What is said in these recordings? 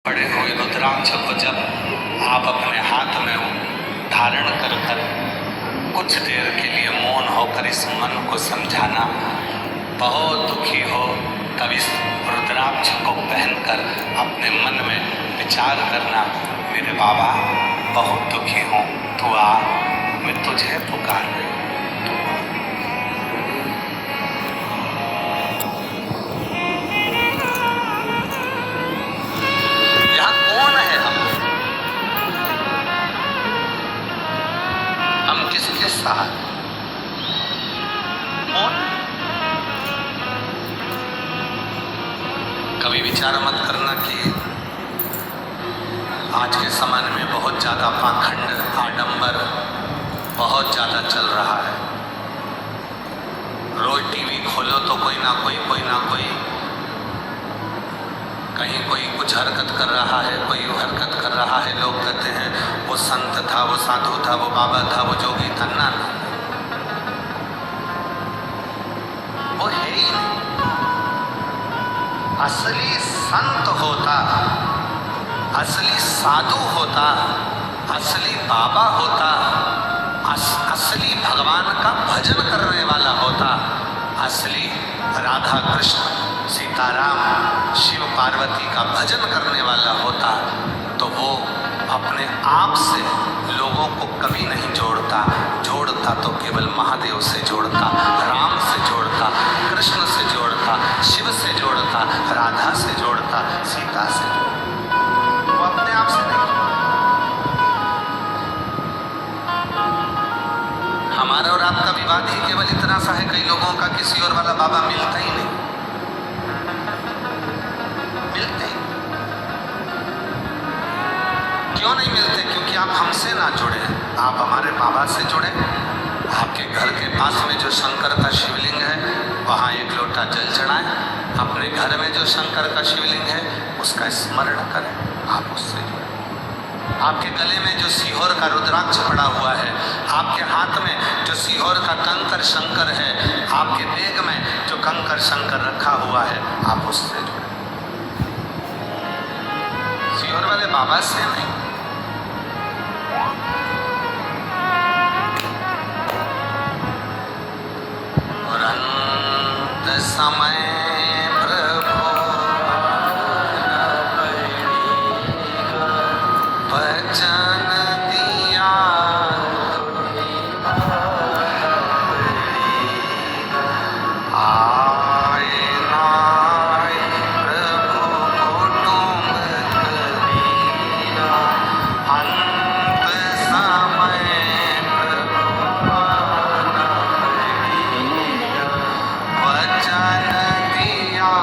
पड़े हुए रुद्राक्ष को जब आप अपने हाथ में धारण कर कर कुछ देर के लिए मौन होकर इस मन को समझाना, बहुत दुखी हो तब इस रुद्राक्ष को पहनकर अपने मन में विचार करना, मेरे बाबा बहुत दुखी हूँ, तू आ, मैं तुझे पुकार रही हूँ। यहाँ कौन है हम किसके साथ? कौन? कभी विचार मत करना कि आज के समय में बहुत ज़्यादा पाखंड, आडंबर बहुत ज़्यादा चल रहा है। रोज टीवी खोलो तो कोई ना कोई कहीं कोई कुछ हरकत कर रहा है, कोई हरकत कर रहा है। लोग कहते हैं वो संत था, वो साधु था, वो बाबा था, वो जोगी था। ना, वो है ही नहीं। असली संत होता, असली साधु होता, असली बाबा होता, असली भगवान का भजन करने वाला होता, असली राधा कृष्ण सीताराम शिव पार्वती का भजन करने वाला होता, तो वो अपने आप से लोगों को कभी नहीं जोड़ता तो केवल महादेव से जोड़ता, राम से जोड़ता, कृष्ण से जोड़ता, शिव से जोड़ता, राधा से जोड़ता, सीता से जोड़ता। वो अपने आप से नहीं। हमारा और आपका विवाद ही केवल इतना सा है, कई लोगों का किसी और वाला बाबा मिलता ही नहीं, मिलते। क्यों नहीं मिलते? क्योंकि आप हमसे ना जुड़े, आप हमारे बाबा से जुड़े। आपके घर के पास में जो शंकर का शिवलिंग है, वहाँ एक लोटा जल चढ़ाएं। अपने घर में जो शंकर का शिवलिंग है, उसका स्मरण करें, आप उससे जुड़े। आपके गले में जो सीहोर का रुद्राक्ष पड़ा हुआ है, आपके हाथ में जो सीहोर का कंकर शंकर है, आपके बैग में जो कंकर शंकर रखा हुआ है, आप उससे जुड़े। सीहोर वाले बाबा से नहीं। और अंत समय प्रभु वचन दिया, आए नाए प्रभु कुटुंब कबीरा, अंत समय प्रभु आना पड़ेगा, वचन दिया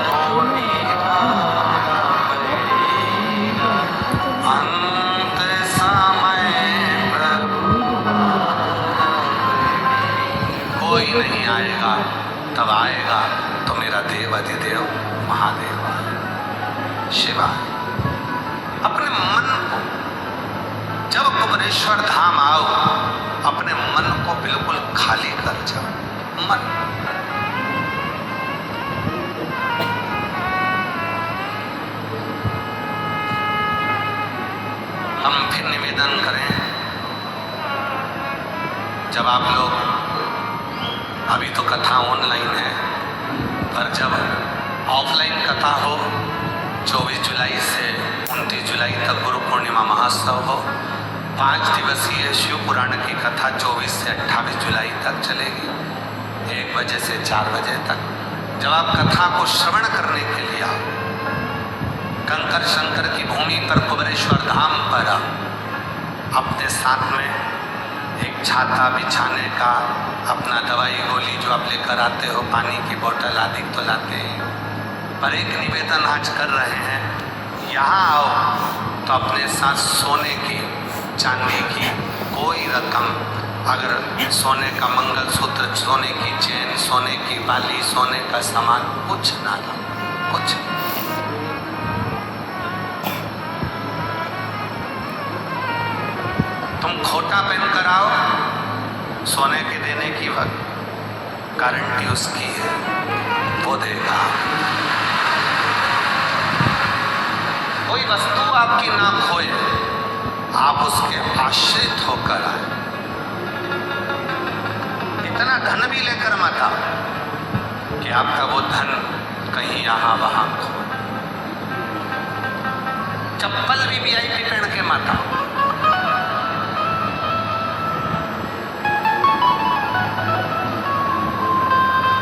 कोई आना पड़ेगा, अंत समय प्रभु आना पड़ेगा। कोई नहीं आएगा, तब आएगा तो मेरा देव अधिदेव महादेव शिवा। अपने मन को, जब कुबरेश्वर धाम आओ, अपने मन को बिल्कुल खाली कर जाओ। मन, हम फिर निवेदन करें, जब आप लोग, अभी तो कथा ऑनलाइन है, पर जब ऑफलाइन कथा हो, 24 जुलाई से 29 जुलाई तक गुरु पूर्णिमा महोत्सव हो, 5 दिवसीय शिव पुराण की कथा 24 से 28 जुलाई तक चलेगी, 1 बजे से 4 बजे तक। जब आप कथा को श्रवण करने के लिए आओ, कंकर शंकर की भूमि पर कुबरेश्वर धाम पर आओ, अपने साथ में एक छाता बिछाने का, अपना दवाई गोली जो आप लेकर आते हो, पानी की बोतल आदि तो लाते हैं, पर एक निवेदन आज कर रहे हैं, यहाँ आओ तो अपने साथ सोने की, चांदी की कोई रकम, अगर सोने का मंगलसूत्र, सोने की चेन, सोने की बाली, सोने का सामान कुछ ना लो, कुछ। तुम खोटा पहन कर आओ, सोने के देने की गारंटी उसकी है, वो देगा। कोई कोई वस्तु आपकी ना खोए, आप उसके आश्रित होकर आए। इतना धन भी लेकर मत आओ कि आपका वो धन कहीं यहां वहां खोए। चप्पल भी वीआईपी पहन के मत आओ।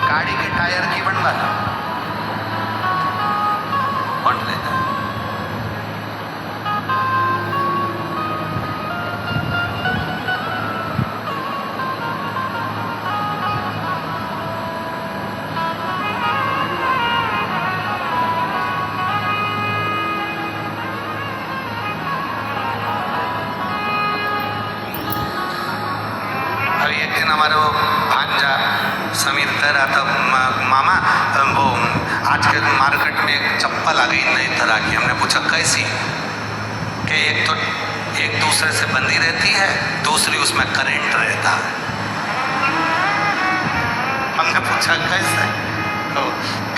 गाड़ी के टायर की बनवा लो, कौन लेता है? अभी एक दिन हमारे वो भांजा समीर कह रहा था, मामा वो आज के मार्केट में एक चप्पल आ गई नई तरह की। हमने पूछा कैसी? कि एक तो एक दूसरे से बंधी रहती है, दूसरी उसमें करंट रहता है। हमने पूछा कैसे? तो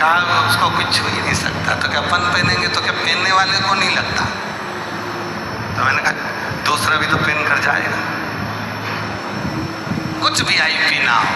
कहा उसको कुछ छू ही नहीं सकता। तो क्या अपन पहनेंगे तो क्या पहनने वाले को नहीं लगता? तो मैंने कहा दूसरा भी तो पहन कर जाएगा। कुछ भी वीआईपी ना हो,